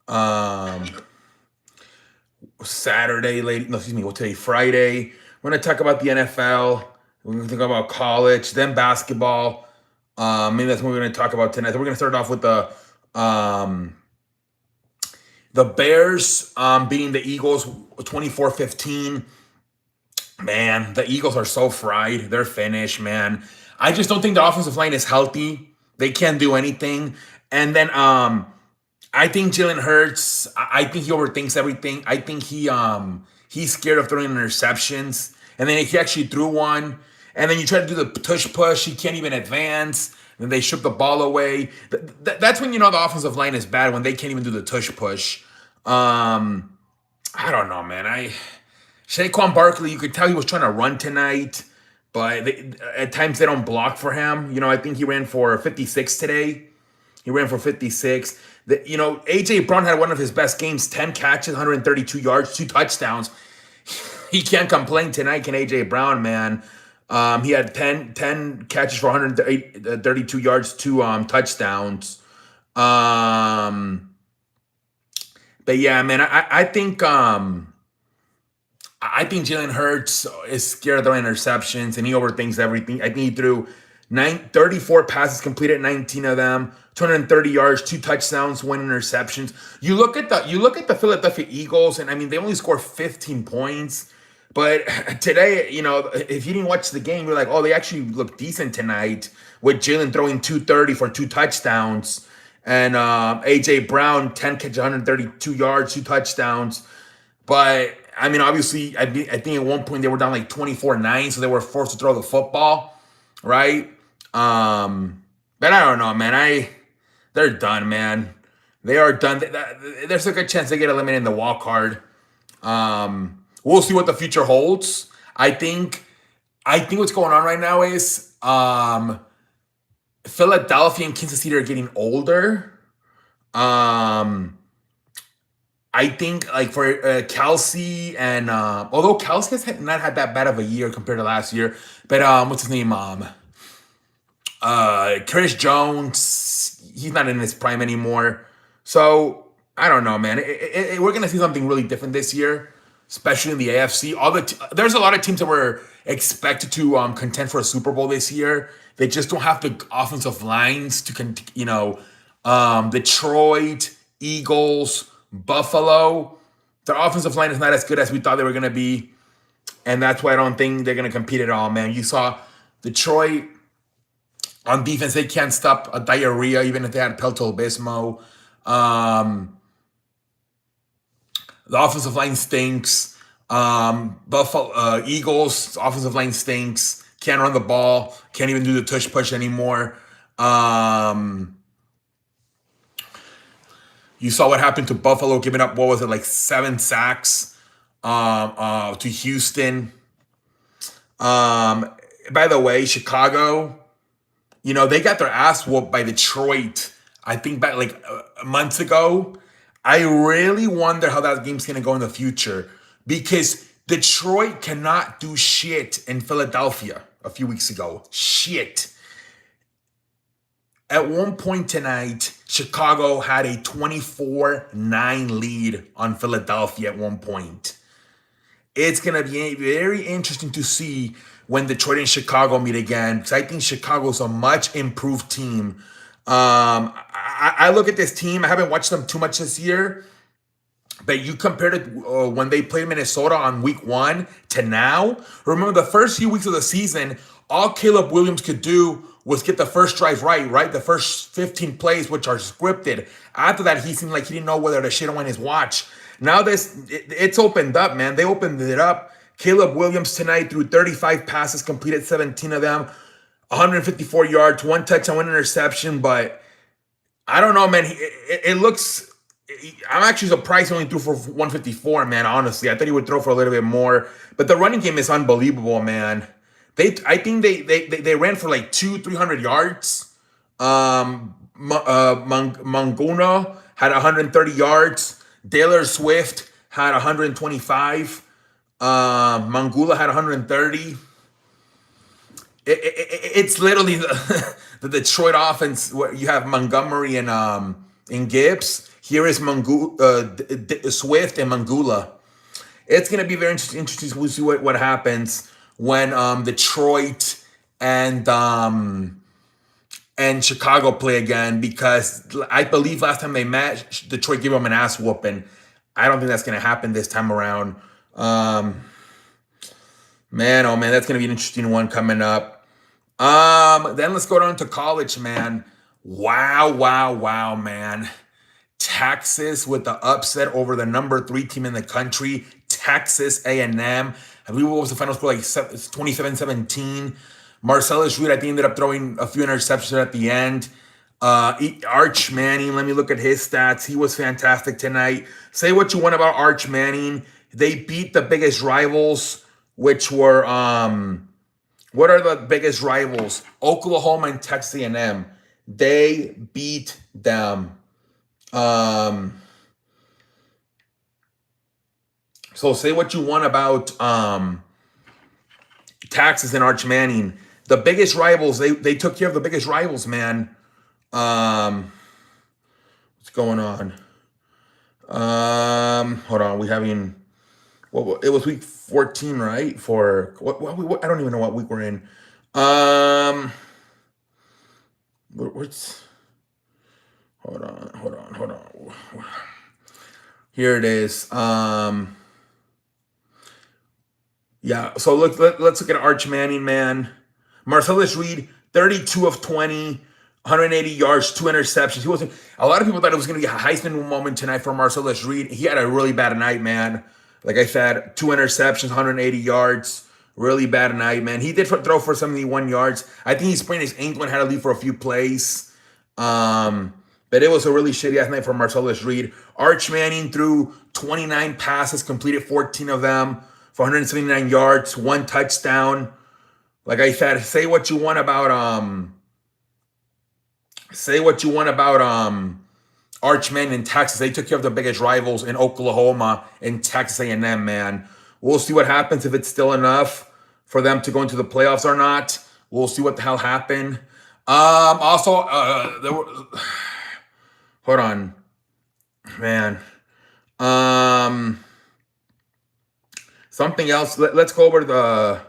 Um, Saturday, late, no, excuse me, what's today? Friday. We're gonna talk about the NFL. We're gonna talk about college, then basketball. Maybe that's what we're gonna talk about tonight. So we're gonna start off with um, the Bears beating the Eagles 24-15. Man, the Eagles are so fried. They're finished, man. I just don't think the offensive line is healthy. They can't do anything. And then I think Jalen Hurts, I think he overthinks everything. I think he's scared of throwing interceptions. And then he actually threw one. And then you try to do the tush push, he can't even advance. And they shook the ball away. That's when you know the offensive line is bad, when they can't even do the tush push. I don't know, man. Saquon Barkley, you could tell he was trying to run tonight, but at times they don't block for him. I think he ran for 56 today. He ran for 56. AJ Brown had one of his best games, 10 catches, 132 yards, 2 touchdowns. He can't complain tonight, can AJ Brown, man. He had 10 catches for 132 yards, 2 touchdowns. But yeah, man, I think Jalen Hurts is scared of throwing interceptions and he overthinks everything. I think he threw 34 passes, completed 19 of them, 230 yards, 2 touchdowns, 1 interceptions. You look at the Philadelphia Eagles, and I mean they only scored 15 points. But today, if you didn't watch the game, you're like, oh, they actually look decent tonight with Jalen throwing 230 for 2 touchdowns. And AJ Brown, 10 catches, 132 yards, 2 touchdowns. But I mean, obviously, I think at one point they were down like 24-9, so they were forced to throw the football, right? But I don't know, man. They're done, man. They are done. There's a good chance they get eliminated in the wild card. We'll see what the future holds. I think what's going on right now is Philadelphia and Kansas City are getting older. Um, I think like for Kelsey and although Kelsey has not had that bad of a year compared to last year, but what's his name? Chris Jones, he's not in his prime anymore. So I don't know, man. We're gonna see something really different this year, especially in the AFC. There's a lot of teams that were expected to contend for a Super Bowl this year. They just don't have the offensive lines to Detroit, Eagles, Buffalo. Their offensive line is not as good as we thought they were gonna be, and that's why I don't think they're gonna compete at all, man. You saw Detroit on defense; they can't stop a diarrhea, even if they had Pelto Bismo. Um, the offensive line stinks. Buffalo Eagles offensive line stinks. Can't run the ball. Can't even do the tush push anymore. Um, you saw what happened to Buffalo, giving up, what was it, like 7 sacks to Houston. Um, by the way, Chicago, they got their ass whooped by Detroit. I think back like months ago. I really wonder how that game's gonna go in the future, because Detroit cannot do shit in Philadelphia a few weeks ago. Shit. At one point tonight, Chicago had a 24-9 lead on Philadelphia at one point. It's going to be very interesting to see when Detroit and Chicago meet again, because I think Chicago's a much improved team. I look at this team. I haven't watched them too much this year, but you compared it when they played Minnesota on week 1 to now. Remember the first few weeks of the season, all Caleb Williams could do was get the first drive right? The first 15 plays, which are scripted. After that, he seemed like he didn't know whether to shit on his watch. Now it's opened up, man. They opened it up. Caleb Williams tonight threw 35 passes, completed 17 of them, 154 yards, 1 touchdown, 1 interception. But I don't know, man. It looks. I'm actually surprised he only threw for 154, man. Honestly, I thought he would throw for a little bit more. But the running game is unbelievable, man. I think they ran for like 300 yards. Manguna had 130 yards. Taylor Swift had 125. Mangula had 130. It's literally the Detroit offense where you have Montgomery and Gibbs. Here is Swift and Mangula. It's going to be very interesting to see what happens when Detroit and Chicago play again, because I believe last time they met, Detroit gave them an ass whooping. I don't think that's going to happen this time around. Man, oh man, that's going to be an interesting one coming up. Then let's go down to college, man. Wow, man. Texas with the upset over the number 3 team in the country, Texas A&M. I believe what was the final score, like 27-17. Marcellus Reed, I think, ended up throwing a few interceptions at the end. Arch Manning, let me look at his stats. He was fantastic tonight. Say what you want about Arch Manning. They beat the biggest rivals, which were, what are the biggest rivals? Oklahoma and Texas A&M. They beat them. So say what you want about Texas and Arch Manning. The biggest rivals, they took care of the biggest rivals, man. What's going on? Hold on, we having it was week 14, right? For what I don't even know what week we're in. What's hold on. Here it is. Yeah, so let's look at Arch Manning, man. Marcellus Reed, 32 of 20, 180 yards, 2 interceptions. He wasn't. A lot of people thought it was going to be a Heisman moment tonight for Marcellus Reed. He had a really bad night, man. Like I said, 2 interceptions, 180 yards. Really bad night, man. He did throw for 71 yards. I think he sprained his ankle and had to leave for a few plays. But it was a really shitty ass night for Marcellus Reed. Arch Manning threw 29 passes, completed 14 of them for 179 yards, 1 touchdown. Like I said, say what you want about Arch Manning in Texas. They took care of the biggest rivals in Oklahoma and Texas A&M, man. We'll see what happens, if it's still enough for them to go into the playoffs or not. We'll see what the hell happened. Also, hold on, man. Something else. Let's go over the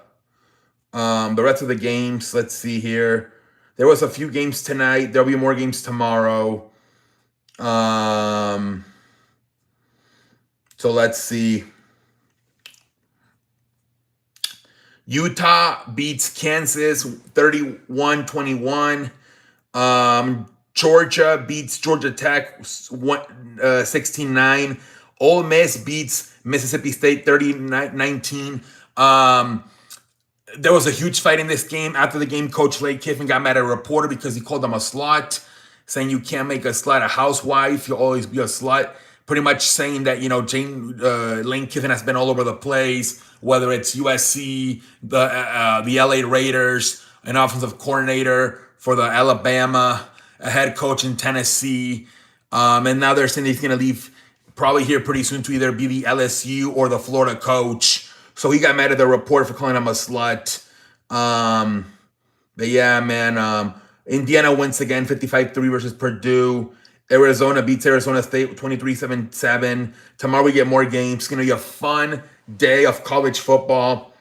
rest of the games. Let's see here. There was a few games tonight. There'll be more games tomorrow. So let's see. Utah beats Kansas 31-21. Georgia beats Georgia Tech 16-9. Ole Miss beats Mississippi State 30-19. There was a huge fight in this game. After the game, Coach Lane Kiffin got mad at a reporter because he called them a slut, saying you can't make a slut a housewife. You'll always be a slut. Pretty much saying that, Lane Kiffin has been all over the place, whether it's USC, the LA Raiders, an offensive coordinator for the Alabama, a head coach in Tennessee. And now they're saying he's going to leave probably here pretty soon to either be the LSU or the Florida coach. So he got mad at the reporter for calling him a slut. But yeah, man, Indiana wins again, 55-3 versus Purdue. Arizona beats Arizona State 23-7. Tomorrow we get more games. It's going to be a fun day of college football.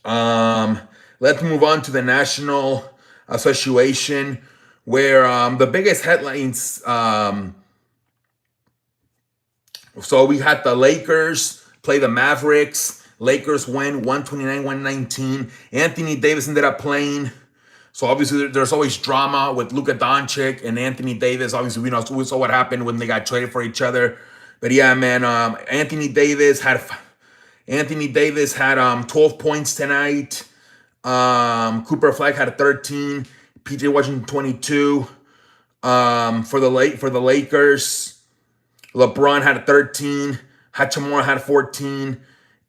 Let's move on to the National Association, where the biggest headlines. So we had the Lakers play the Mavericks. Lakers win 129-119. Anthony Davis ended up playing. So obviously there's always drama with Luka Doncic and Anthony Davis. Obviously we saw what happened when they got traded for each other. But yeah, man, Anthony Davis had 12 points tonight. Cooper Flag had 13. PJ Washington 22. For the Lakers, LeBron had 13. Hachimura had 14.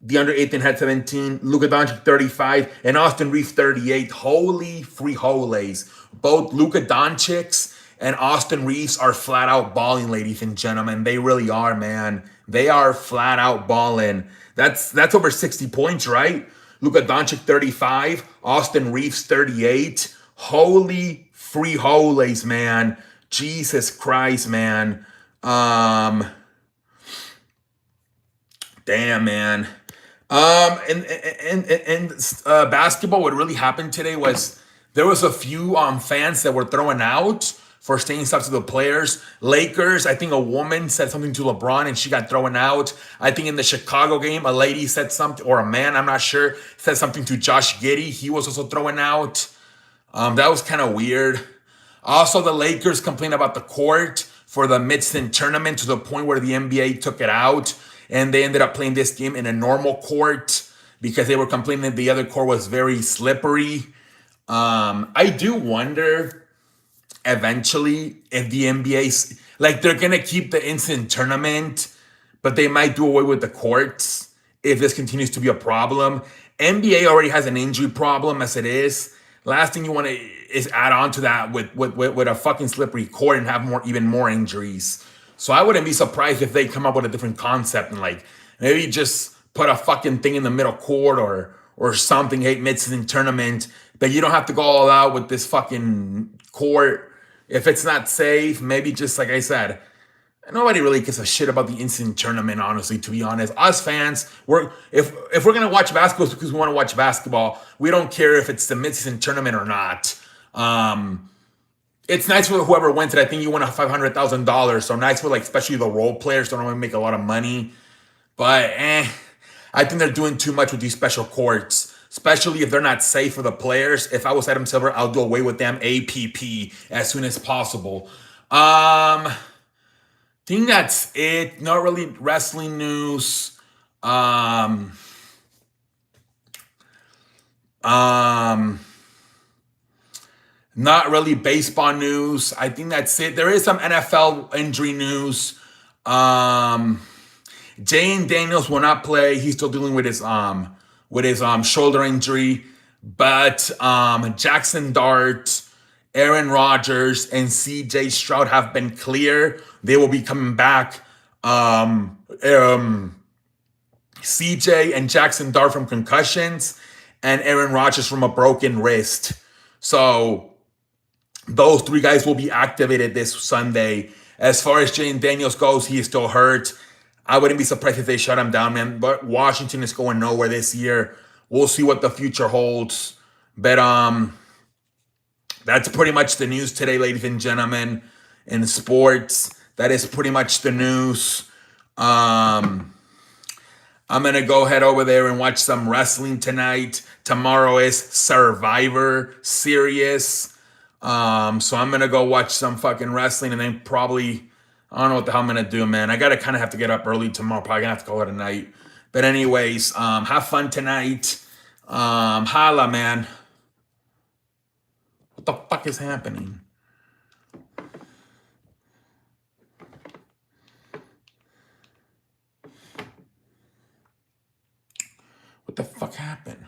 DeAndre Ayton had 17. Luka Doncic 35. And Austin Reeves 38. Holy frijoles. Both Luka Doncic and Austin Reeves are flat out balling, ladies and gentlemen. They really are, man. They are flat out balling. That's over 60 points, right? Luka Doncic 35. Austin Reeves 38. Holy frijoles, man. Jesus Christ, man. Um, damn, man. Basketball, what really happened today was there was a few fans that were throwing out for saying stuff to the players. Lakers, I think a woman said something to LeBron and she got thrown out. I think in the Chicago game, a lady said something, or a man, I'm not sure, said something to Josh Giddey. He was also thrown out. That was kind of weird. Also, the Lakers complained about the court for the Mid-Season tournament to the point where the NBA took it out and they ended up playing this game in a normal court because they were complaining that the other court was very slippery. I do wonder eventually if the NBA's like they're gonna keep the instant tournament, but they might do away with the courts if this continues to be a problem. NBA already has an injury problem as it is. Last thing you want to is add on to that with a fucking slippery court and have even more injuries. So I wouldn't be surprised if they come up with a different concept and like maybe just put a fucking thing in the middle court or something, hey, mid-season tournament, but you don't have to go all out with this fucking court. If it's not safe, maybe just like I said, nobody really gives a shit about the instant tournament, honestly, to be honest. Us fans, if we're gonna watch basketball it's because we want to watch basketball. We don't care if it's the mid-season tournament or not. It's nice for whoever wins it. I think you won $500,000. So nice for like especially the role players don't really make a lot of money. But I think they're doing too much with these special courts, especially if they're not safe for the players. If I was Adam Silver, I'll do away with them APP as soon as possible. Think that's it. Not really wrestling news. Not really baseball news. I think that's it. There is some NFL injury news. Jane Daniels will not play. He's still dealing with his shoulder injury. But Jackson Dart, Aaron Rodgers, and CJ Stroud have been clear. They will be coming back. CJ and Jackson Dart from concussions, and Aaron Rodgers from a broken wrist. So those three guys will be activated this Sunday. As far as Jane Daniels goes, he is still hurt. I wouldn't be surprised if they shut him down, man. But Washington is going nowhere this year. We'll see what the future holds. But that's pretty much the news today, ladies and gentlemen. In sports, that is pretty much the news. I'm gonna go head over there and watch some wrestling tonight. Tomorrow is Survivor Series. So I'm gonna go watch some fucking wrestling and then probably I don't know what the hell I'm gonna do, man. I gotta kind of have to get up early tomorrow. Probably gonna have to call it a night. But anyways, have fun tonight. Holla, man. What the fuck is happening? What the fuck happened?